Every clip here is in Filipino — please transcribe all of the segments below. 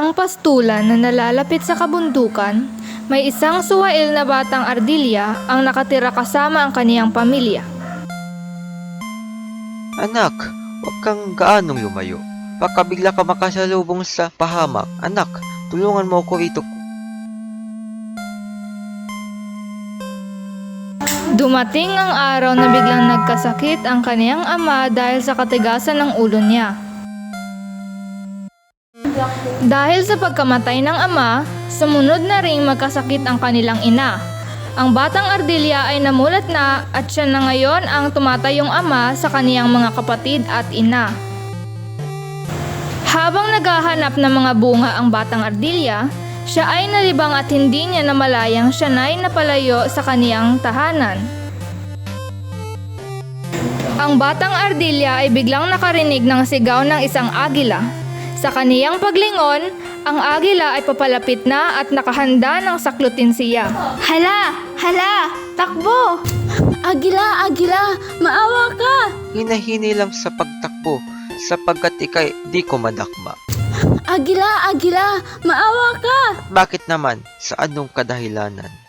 isang pastulan na nalalapit sa kabundukan, may isang suwail na batang ardilya ang nakatira kasama ang kaniyang pamilya. Anak, huwag kang gaanong lumayo. Baka bigla ka makasalubong sa pahamak. Anak, tulungan mo ako rito. Dumating ang araw na biglang nagkasakit ang kaniyang ama dahil sa katigasan ng ulo niya. Dahil sa pagkamatay ng ama, sumunod na ring magkasakit ang kanilang ina. Ang batang ardilya ay namulat na at siya na ngayon ang tumatayong ama sa kaniyang mga kapatid at ina. Habang naghahanap ng mga bunga ang batang ardilya, siya ay nalibang at hindi niya namalayang siya na'y napalayo sa kaniyang tahanan. Ang batang ardilya ay biglang nakarinig ng sigaw ng isang agila. Sa kaniyang paglingon, ang agila ay papalapit na at nakahanda ng saklutin siya. Hala! Hala! Takbo! Agila! Agila! Maawa ka! Hinahinay lang sa pagtakbo sapagkat ikay di ko madakma. Agila! Agila! Maawa ka! Bakit naman? Sa anong kadahilanan?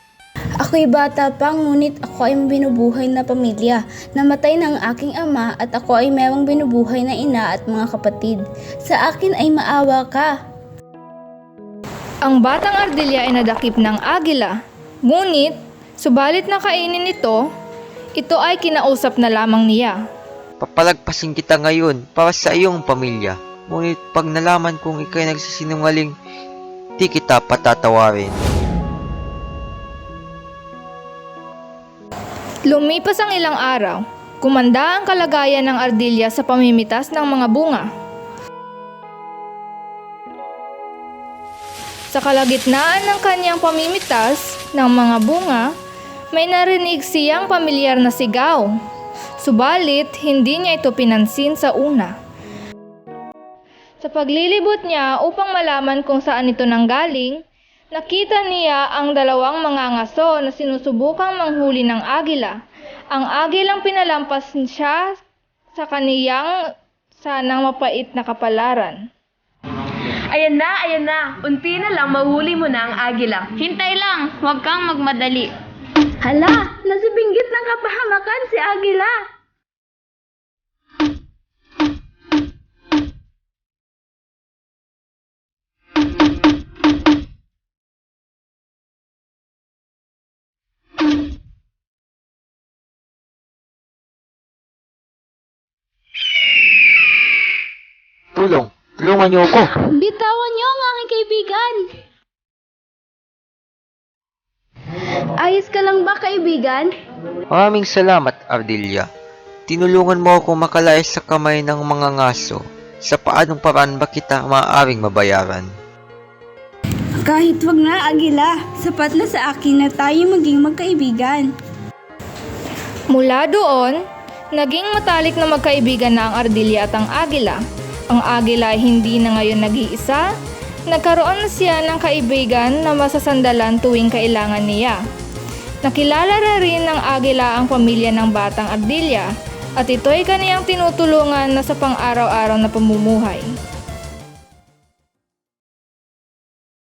Ako'y bata pa, ngunit ako ay binubuhay na pamilya. Namatay ng aking ama at ako ay mayroong binubuhay na ina at mga kapatid. Sa akin ay maawa ka. Ang batang ardilya ay nadakip ng agila. Ngunit, subalit na kainin ito ay kinausap na lamang niya. Papalagpasin kita ngayon para sa iyong pamilya. Ngunit pag nalaman kong ikay nagsisinungaling, di kita patatawarin. Lumipas ang ilang araw, kumanda ang kalagayan ng ardilya sa pamimitas ng mga bunga. Sa kalagitnaan ng kanyang pamimitas ng mga bunga, may narinig siyang pamilyar na sigaw. Subalit, hindi niya ito pinansin sa una. Sa paglilibot niya upang malaman kung saan ito nanggaling, nakita niya ang dalawang mangangaso na sinusubukang manghuli ng agila. Ang agilang pinalampas siya sa kaniyang sanang mapait na kapalaran. Ayan na. Unti na lang mahuli mo na ang agila. Hintay lang, huwag kang magmadali. Hala! Nasibinggit ng kapahamakan si Agila! Tulungan niyo ako. Bitawan niyo ang aking kaibigan! Ayos ka lang ba, kaibigan? Maraming salamat, Ardilya. Tinulungan mo ako makalayas sa kamay ng mga ngaso. Sa paanong paraan ba kita maaaring mabayaran? Kahit wag na, Agila. Sapat na sa akin na tayo maging magkaibigan. Mula doon, naging matalik na magkaibigan na ang ardilya at ang agila. Ang agila ay hindi na ngayon nag-iisa. Nagkaroon na siya ng kaibigan na masasandalan tuwing kailangan niya. Nakilala na rin ng agila ang pamilya ng batang ardilya at ito'y kaniyang tinutulungan na sa pang-araw-araw na pamumuhay.